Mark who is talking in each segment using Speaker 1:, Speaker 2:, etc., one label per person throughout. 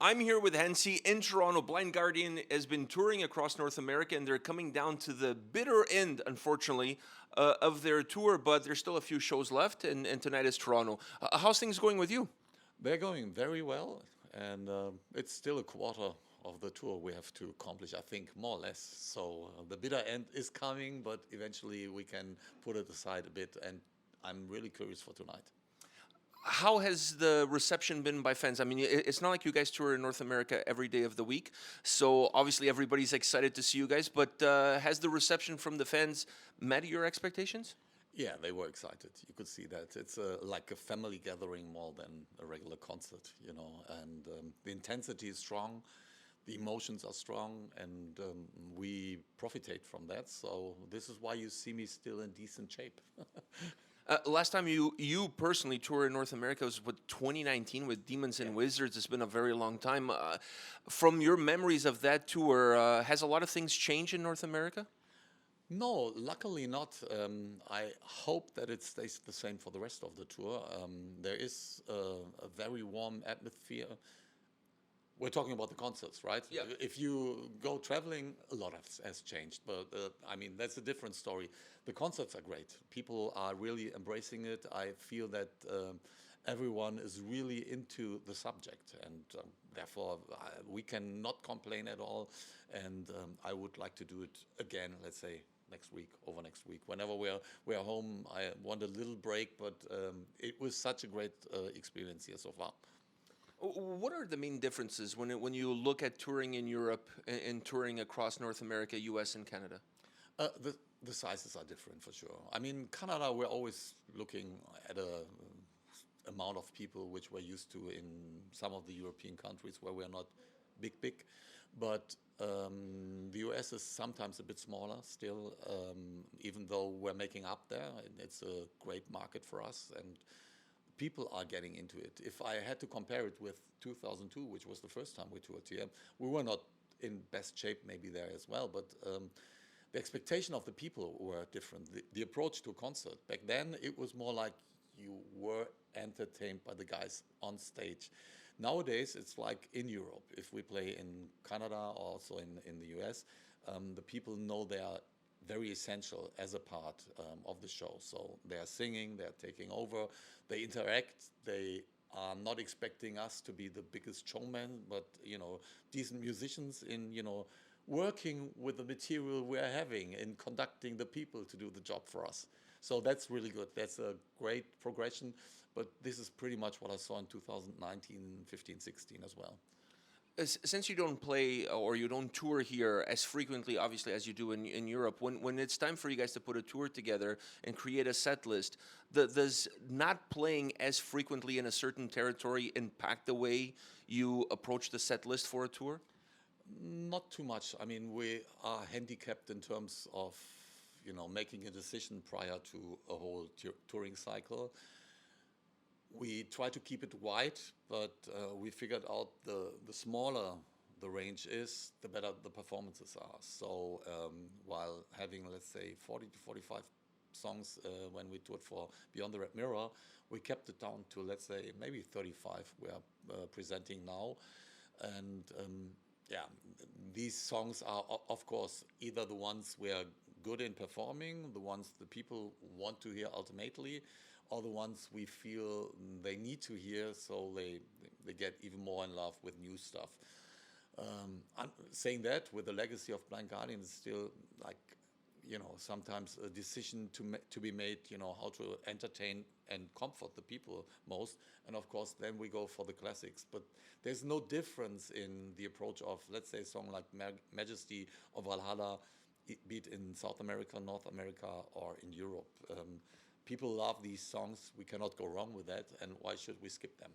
Speaker 1: I'm here with Hansi in Toronto. Blind Guardian has been touring across North America, and they're coming down to the bitter end, unfortunately, of their tour, but there's still a few shows left, and tonight is Toronto. How's things going with you?
Speaker 2: They're going very well, and it's still a quarter of the tour we have to accomplish, I think, more or less. So the bitter end is coming, but eventually we can put it aside a bit, and I'm really curious for tonight.
Speaker 1: How has the reception been by fans? I mean, it's not like you guys tour in North America every day of the week, so obviously everybody's excited to see you guys, but has the reception from the fans met your expectations?
Speaker 2: Yeah, they were excited. You could see that. It's like a family gathering more than a regular concert, and the intensity is strong, the emotions are strong, and we profitate from that. So this is why you see me still in decent shape.
Speaker 1: Last time you personally toured in North America was what 2019 with Demons and
Speaker 2: Yeah.
Speaker 1: Wizards. It's been a very long time. From your memories of that tour, has a lot of things changed in North America?
Speaker 2: No, luckily not. I hope that it stays the same for the rest of the tour. There is a very warm atmosphere. We're talking about the concerts, right?
Speaker 1: Yeah.
Speaker 2: If you go traveling, a lot has changed, but I mean, that's a different story. The concerts are great. People are really embracing it. I feel that everyone is really into the subject, and therefore we cannot complain at all. And I would like to do it again, let's say next week, over next week. Whenever we're home, I want a little break, but it was such a great experience here so far.
Speaker 1: What are the main differences when you look at touring in Europe and touring across North America, U.S. and Canada?
Speaker 2: The sizes are different for sure. I mean, Canada, we're always looking at a amount of people which we're used to in some of the European countries where we're not big. But the US is sometimes a bit smaller still, even though we're making up there. And it's a great market for us, and people are getting into it. If I had to compare it with 2002, which was the first time we toured here, we were not in best shape maybe there as well, but the expectation of the people were different. The approach to a concert back then, it was more like you were entertained by the guys on stage. Nowadays, it's like in Europe. If we play in Canada or also in the US, the people know they are very essential as a part of the show. So they are singing, they are taking over, they interact, they are not expecting us to be the biggest showman, but decent musicians in working with the material we're having and conducting the people to do the job for us. So that's really good. That's a great progression. But this is pretty much what I saw in 2019, 15, 16 as well.
Speaker 1: Since you don't play or you don't tour here as frequently, obviously, as you do in Europe, when it's time for you guys to put a tour together and create a set list, does not playing as frequently in a certain territory impact the way you approach the set list for a tour?
Speaker 2: Not too much. I mean, we are handicapped in terms of, making a decision prior to a whole touring cycle. We try to keep it wide, but we figured out the smaller the range is, the better the performances are. So while having, let's say, 40 to 45 songs when we toured for Beyond the Red Mirror, we kept it down to, let's say, maybe 35 we are presenting now. And yeah, these songs are, of course, either the ones we are good in performing, the ones the people want to hear ultimately, or the ones we feel they need to hear, so they get even more in love with new stuff. I'm saying that with the legacy of Blind Guardian is still like, sometimes a decision to be made, how to entertain and comfort the people most. And of course, then we go for the classics. But there's no difference in the approach of, let's say, a song like Majesty or Valhalla, be it in South America, North America, or in Europe. People love these songs. We cannot go wrong with that. And why should we skip them?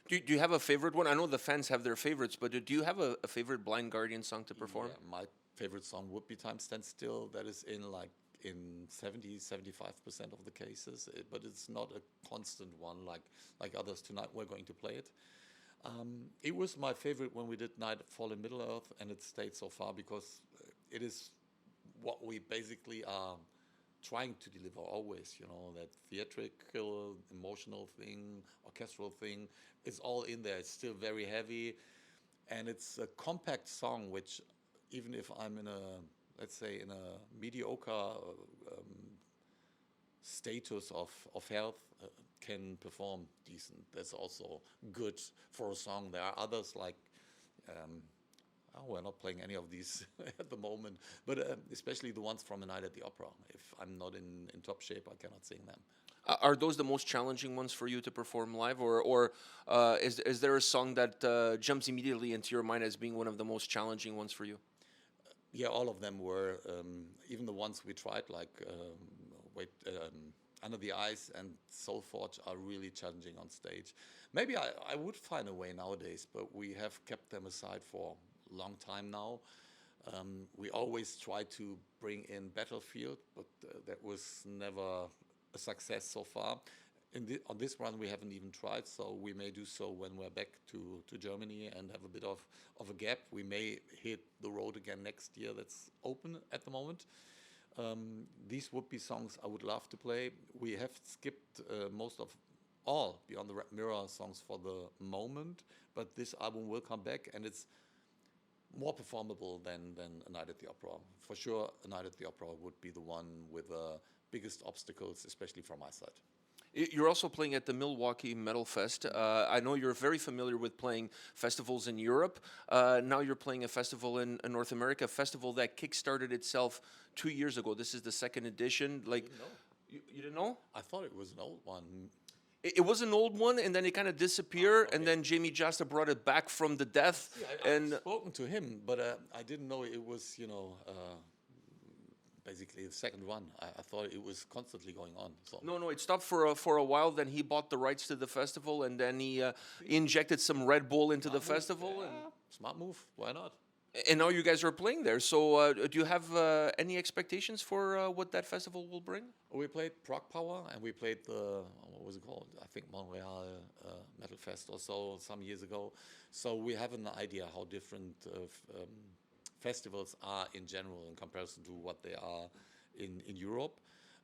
Speaker 1: Do you have a favorite one? I know the fans have their favorites, but do you have a favorite Blind Guardian song to perform?
Speaker 2: Yeah, my favorite song would be Time Stands Still. That is in 75% of the cases, but it's not a constant one like others. Tonight we're going to play it. It was my favorite when we did Nightfall in Middle Earth, and it stayed so far because it is what we basically are trying to deliver always, that theatrical, emotional thing, orchestral thing is all in there. It's still very heavy. And it's a compact song, which even if I'm in a, let's say, in a mediocre status of health, can perform decent. That's also good for a song. There are others like, we're not playing any of these at the moment, but especially the ones from A Night at the Opera. If I'm not in top shape, I cannot sing them.
Speaker 1: Are those the most challenging ones for you to perform live, or is there a song that jumps immediately into your mind as being one of the most challenging ones for you?
Speaker 2: Yeah, all of them were. Even the ones we tried, like Under the Ice and Soul Forge, are really challenging on stage. Maybe I would find a way nowadays, but we have kept them aside for a long time now. We always try to bring in Battlefield, but that was never a success so far. On this run, we haven't even tried, so we may do so when we're back to Germany and have a bit of a gap. We may hit the road again next year. That's open at the moment. These would be songs I would love to play. We have skipped most of all Beyond the Red Mirror songs for the moment, but this album will come back, and it's more performable than A Night at the Opera. For sure, A Night at the Opera would be the one with the biggest obstacles, especially from my side.
Speaker 1: You're also playing at the Milwaukee Metal Fest. I know you're very familiar with playing festivals in Europe. Now you're playing a festival in North America, a festival that kickstarted itself 2 years ago. This is the second edition. Like, you didn't know?
Speaker 2: I thought it was an old one.
Speaker 1: It was an old one, and then it kind of disappeared, and then Jamie Jasta brought it back from the death.
Speaker 2: Yeah, I've spoken to him, but I didn't know it was, basically the second one. I thought it was constantly going on. So.
Speaker 1: No, it stopped for a while. Then he bought the rights to the festival, and then he injected some Red Bull into the festival.
Speaker 2: Yeah. Smart move. Why not?
Speaker 1: And now you guys are playing there. So do you have any expectations for what that festival will bring?
Speaker 2: We played Prog Power, and we played the, what was it called? I think Montreal Metal Fest or so some years ago. So we have an idea how different festivals are in general in comparison to what they are in Europe.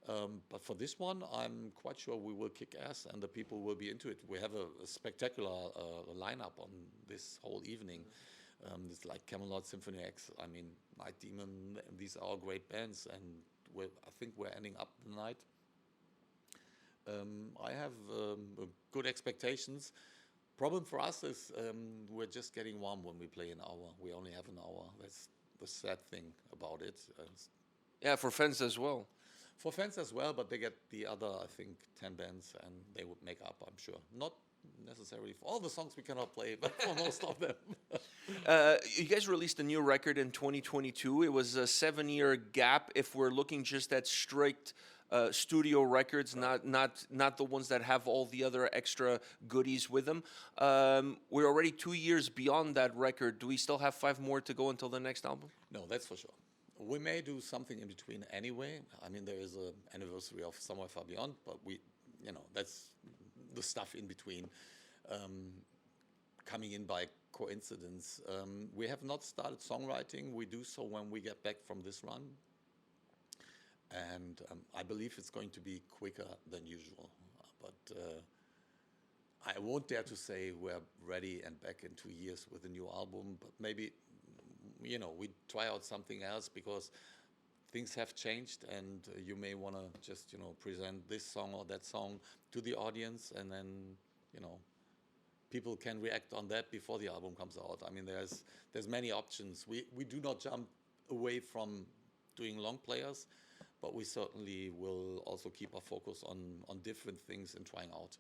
Speaker 2: But for this one, I'm quite sure we will kick ass and the people will be into it. We have a spectacular lineup on this whole evening. It's like Camelot, Symphony X, I mean, Night Demon, these are all great bands, and I think we're ending up the night. I have good expectations. Problem for us is we're just getting warm when we play an hour. We only have an hour. That's the sad thing about it.
Speaker 1: Yeah, for fans as well.
Speaker 2: For fans as well, but they get the other, I think, 10 bands, and they would make up, I'm sure. Not necessarily for all the songs we cannot play, but for most of them.
Speaker 1: You guys released a new record in 2022. It was a 7-year gap if we're looking just at straight studio records, right. not the ones that have all the other extra goodies with them. We're already 2 years beyond that record. Do we still have 5 more to go until the next album?
Speaker 2: No, that's for sure. We may do something in between anyway. I mean, there is an anniversary of Somewhere Far Beyond, but that's the stuff in between, coming in by coincidence. We have not started songwriting. We do so when we get back from this run. And I believe it's going to be quicker than usual. But I won't dare to say we're ready and back in 2 years with a new album, but maybe, we try out something else because things have changed, and you may want to just, present this song or that song to the audience, and then, people can react on that before the album comes out. I mean, there's many options. We do not jump away from doing long players, but we certainly will also keep our focus on different things and trying out.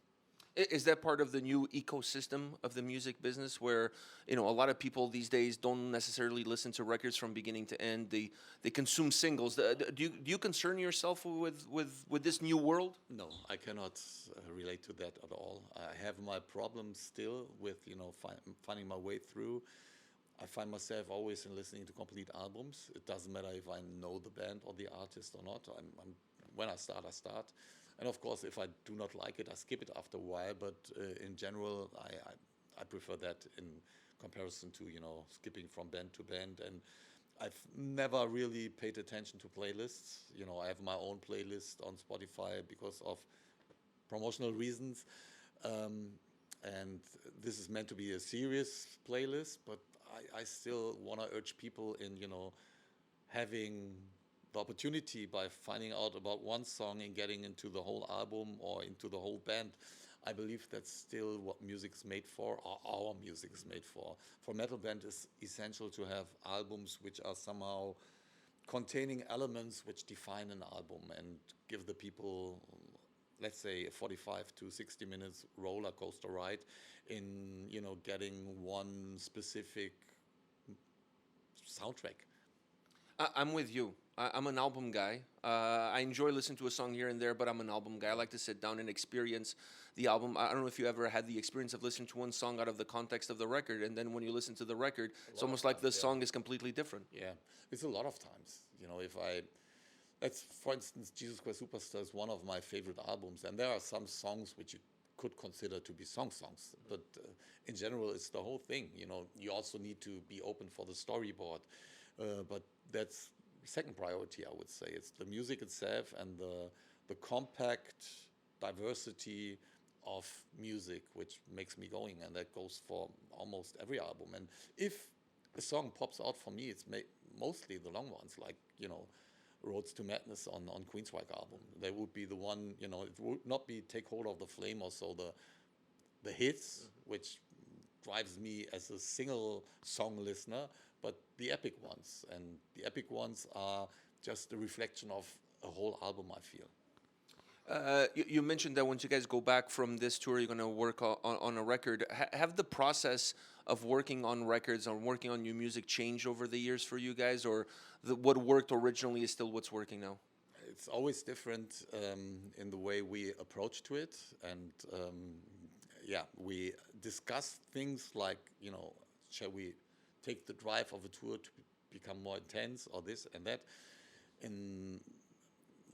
Speaker 1: Is that part of the new ecosystem of the music business where, a lot of people these days don't necessarily listen to records from beginning to end? They consume singles. Do you concern yourself with this new world?
Speaker 2: No, I cannot relate to that at all. I have my problems still with, finding my way through. I find myself always in listening to complete albums. It doesn't matter if I know the band or the artist or not. When I start, I start. And of course, if I do not like it, I skip it after a while. But in general, I prefer that in comparison to, skipping from band to band. And I've never really paid attention to playlists. I have my own playlist on Spotify because of promotional reasons. And this is meant to be a serious playlist, but I still want to urge people in, having the opportunity by finding out about one song and getting into the whole album or into the whole band. I believe that's still what music's made for, or our music is made for. For a metal band, it's essential to have albums which are somehow containing elements which define an album and give the people, let's say, a 45 to 60 minutes roller coaster ride in, getting one specific soundtrack.
Speaker 1: I'm with you. I'm an album guy. I enjoy listening to a song here and there, but I'm an album guy. I like to sit down and experience the album. I don't know if you ever had the experience of listening to one song out of the context of the record, and then when you listen to the record, it's almost like the song is completely different.
Speaker 2: Yeah, it's a lot of times. That's, for instance, Jesus Christ Superstar is one of my favorite albums, and there are some songs which you could consider to be songs, but in general, it's the whole thing. You also need to be open for the storyboard, but that's second priority, I would say. It's the music itself and the compact diversity of music which makes me going, and that goes for almost every album. And if a song pops out for me, it's mostly the long ones, like Roads to Madness on Queensryche album. They would be the one, it would not be Take Hold of the Flame or so the hits, which drives me as a single song listener, but the epic ones. And the epic ones are just a reflection of a whole album, I feel.
Speaker 1: You mentioned that once you guys go back from this tour, you're going to work on a record. Have the process of working on records or working on new music changed over the years for you guys, or what worked originally is still what's working now?
Speaker 2: It's always different in the way we approach to it, and we discuss things like, shall we take the drive of a tour to become more intense, or this and that. In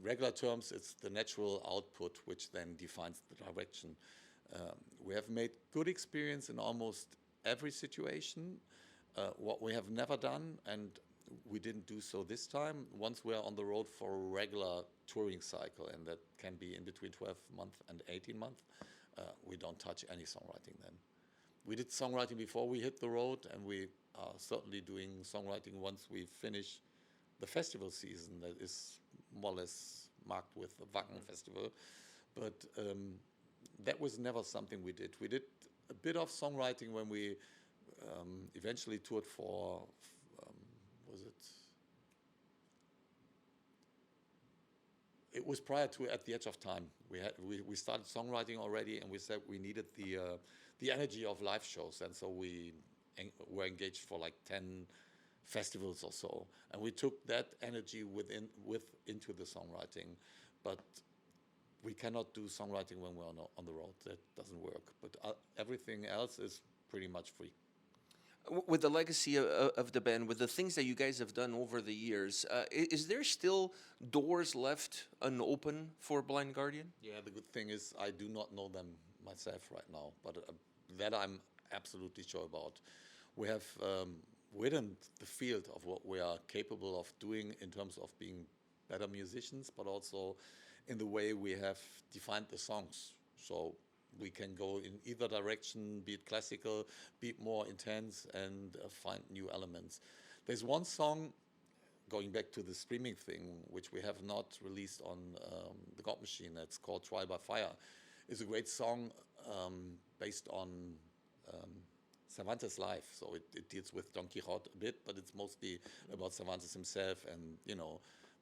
Speaker 2: regular terms, it's the natural output which then defines the direction. We have made good experience in almost every situation. What we have never done, and we didn't do so this time, once we're on the road for a regular touring cycle, and that can be in between 12 months and 18 months, we don't touch any songwriting then. We did songwriting before we hit the road, and we are certainly doing songwriting once we finish the festival season that is more or less marked with the Wacken Festival. But that was never something we did. We did a bit of songwriting when we eventually toured for, it was prior to At the Edge of Time. We started songwriting already, and we said we needed the energy of live shows, and so we were engaged for like 10 festivals or so, and we took that energy into the songwriting. But we cannot do songwriting when we're on the road. That doesn't work. But everything else is pretty much free.
Speaker 1: With the legacy of the band, with the things that you guys have done over the years, is there still doors left unopened for Blind Guardian?
Speaker 2: Yeah, the good thing is I do not know them myself right now, but that I'm absolutely sure about. We have widened the field of what we are capable of doing in terms of being better musicians, but also in the way we have defined the songs. So we can go in either direction, be it classical, be it more intense, and find new elements. There's one song, going back to the streaming thing, which we have not released on the God Machine, that's called Trial by Fire. It's a great song based on Cervantes' life. So it deals with Don Quixote a bit, but it's mostly about Cervantes himself and,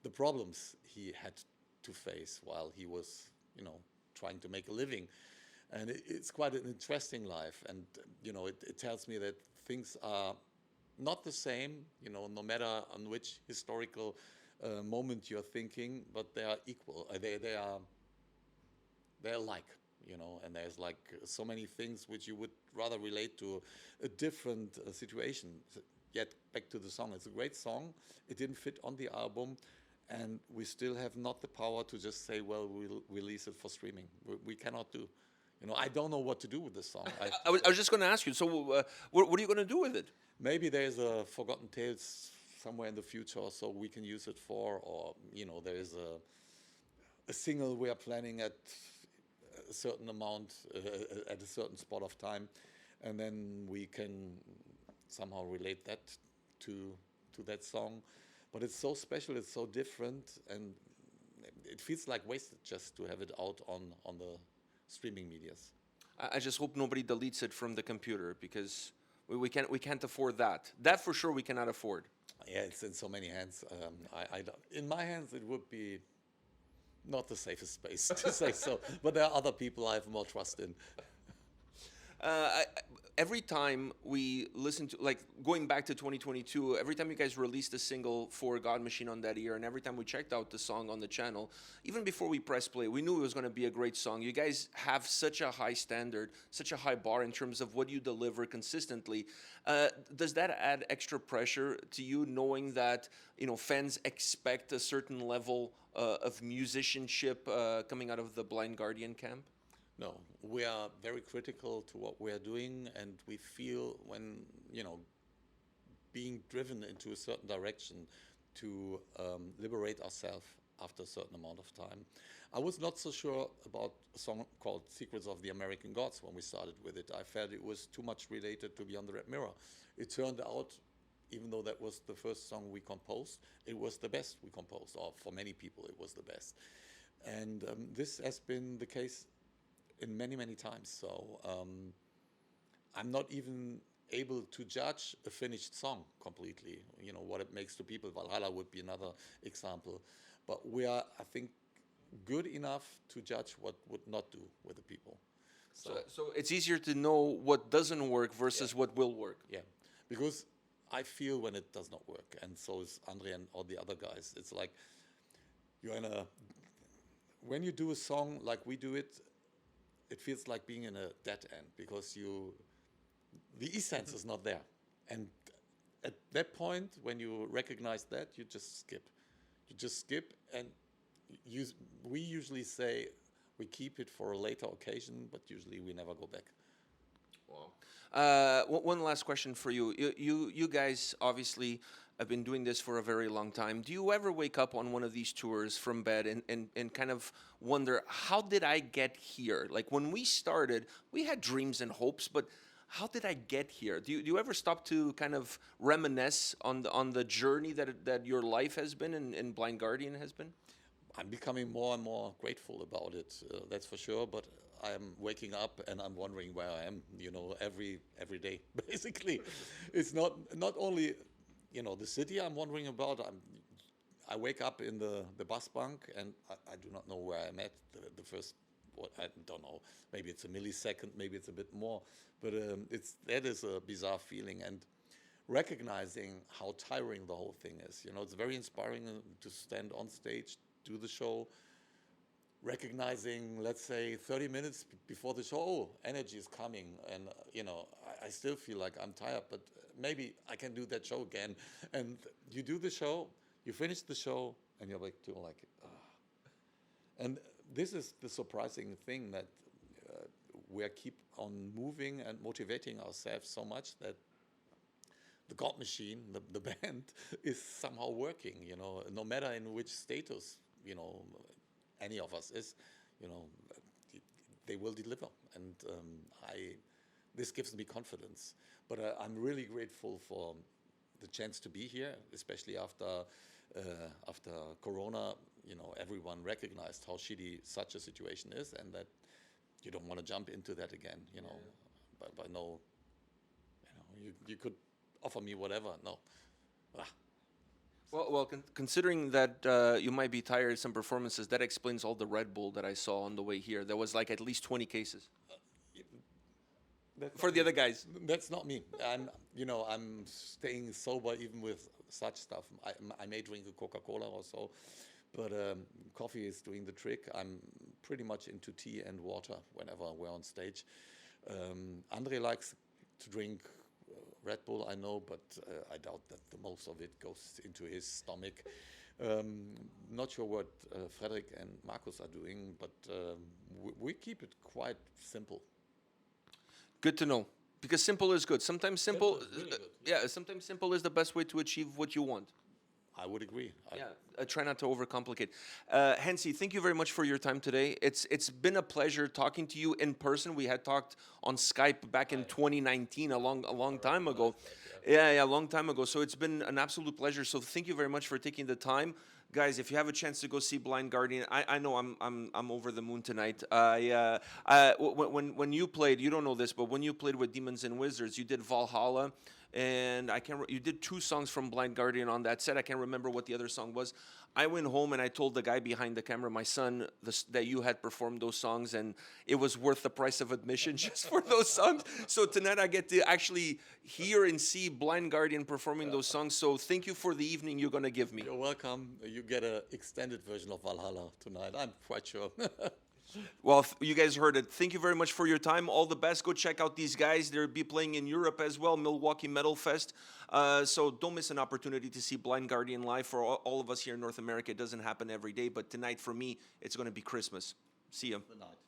Speaker 2: the problems he had to face while he was, trying to make a living. And it's quite an interesting life. And, it tells me that things are not the same, no matter on which historical moment you're thinking, but they are equal. They're alike, and there's like so many things which you would rather relate to a different situation. Yet back to the song. It's a great song. It didn't fit on the album. And we still have not the power to just say, well, we'll release it for streaming. We cannot do. I don't know what to do with this song.
Speaker 1: I was just going to ask you, so what are you going to do with it?
Speaker 2: Maybe there's a Forgotten Tales somewhere in the future, so we can use it for, or, there is a single we are planning at a certain amount, at a certain spot of time, and then we can somehow relate that to that song. But it's so special, it's so different, and it feels like wasted just to have it out on the streaming medias.
Speaker 1: I just hope nobody deletes it from the computer because we can't afford that. That for sure we cannot afford.
Speaker 2: Yeah, it's in so many hands. In my hands, it would be not the safest space to say so. But there are other people I have more trust in.
Speaker 1: Every time we listen to, like going back to 2022, every time you guys released a single for God Machine on that year, and every time we checked out the song on the channel, even before we press play, we knew it was going to be a great song. You guys have such a high standard, such a high bar in terms of what you deliver consistently. Does that add extra pressure to you, knowing that fans expect a certain level of musicianship coming out of the Blind Guardian camp?
Speaker 2: No, we are very critical to what we are doing, and we feel when, being driven into a certain direction to liberate ourselves after a certain amount of time. I was not so sure about a song called Secrets of the American Gods when we started with it. I felt it was too much related to Beyond the Red Mirror. It turned out, even though that was the first song we composed, it was the best we composed, or for many people it was the best. And this has been the case in many, many times. So I'm not even able to judge a finished song completely, what it makes to people. Valhalla would be another example. But we are, I think, good enough to judge what would not do with the people.
Speaker 1: So it's easier to know what doesn't work versus what will work.
Speaker 2: Yeah, because I feel when it does not work, and so is Andre and all the other guys. It's like when you do a song like we do it, it feels like being in a dead end because the essence is not there. And at that point, when you recognize that, you just skip. You just skip, and we usually say we keep it for a later occasion, but usually we never go back.
Speaker 1: Wow. One last question for you. You guys obviously have been doing this for a very long time. Do you ever wake up on one of these tours from bed and kind of wonder, how did I get here? Like when we started, we had dreams and hopes, but how did I get here? Do you ever stop to kind of reminisce on the journey that your life has been and Blind Guardian has been?
Speaker 2: I'm becoming more and more grateful about it, that's for sure, but I'm waking up and I'm wondering where I am, every day, basically. It's not only the city I'm wondering about. I wake up in the bus bunk and I do not know where I'm at. The first, I don't know, maybe it's a millisecond, maybe it's a bit more, but that is a bizarre feeling. And recognizing how tiring the whole thing is, it's very inspiring to stand on stage, do the show, recognizing, let's say, 30 minutes before the show, oh, energy is coming, and I still feel like I'm tired, but maybe I can do that show again. And you do the show, you finish the show, and you're like, And this is the surprising thing, that we keep on moving and motivating ourselves so much that the God Machine, the band, is somehow working. No matter in which status any of us is, they will deliver, and this gives me confidence. But I'm really grateful for the chance to be here, especially after Corona. Everyone recognized how shitty such a situation is, and that you don't want to jump into that again. By no, you could offer me whatever. No.
Speaker 1: Well, considering that you might be tired of some performances, that explains all the Red Bull that I saw on the way here. There was like at least 20 cases. For the other guys.
Speaker 2: That's not me. I'm staying sober even with such stuff. I may drink a Coca-Cola or so, but coffee is doing the trick. I'm pretty much into tea and water whenever we're on stage. Andre likes to drink Red Bull, I know, but I doubt that the most of it goes into his stomach. Not sure what Frederick and Markus are doing, but we keep it quite simple.
Speaker 1: Good to know, because simple is good. Sometimes simple,
Speaker 2: really good.
Speaker 1: yeah. Sometimes simple is the best way to achieve what you want.
Speaker 2: I would agree.
Speaker 1: Yeah, try not to overcomplicate. Hansi, thank you very much for your time today. It's been a pleasure talking to you in person. We had talked on Skype back in 2019, a long time ago. Yeah, a long time ago. So it's been an absolute pleasure. So thank you very much for taking the time. Guys, if you have a chance to go see Blind Guardian, I know I'm over the moon tonight. When you played, you don't know this, but when you played with Demons and Wizards, you did Valhalla, and you did 2 songs from Blind Guardian on that set. I can't remember what the other song was. I went home and I told the guy behind the camera, my son, that you had performed those songs, and it was worth the price of admission just for those songs. So tonight I get to actually hear and see Blind Guardian performing those songs. So thank you for the evening you're going to give me.
Speaker 2: You're welcome. You get an extended version of Valhalla tonight, I'm quite sure.
Speaker 1: Well, you guys heard it. Thank you very much for your time. All the best. Go check out these guys. They'll be playing in Europe as well, Milwaukee Metal Fest. So don't miss an opportunity to see Blind Guardian live. For all of us here in North America, it doesn't happen every day. But tonight, for me, it's going to be Christmas. See ya.
Speaker 2: Good night.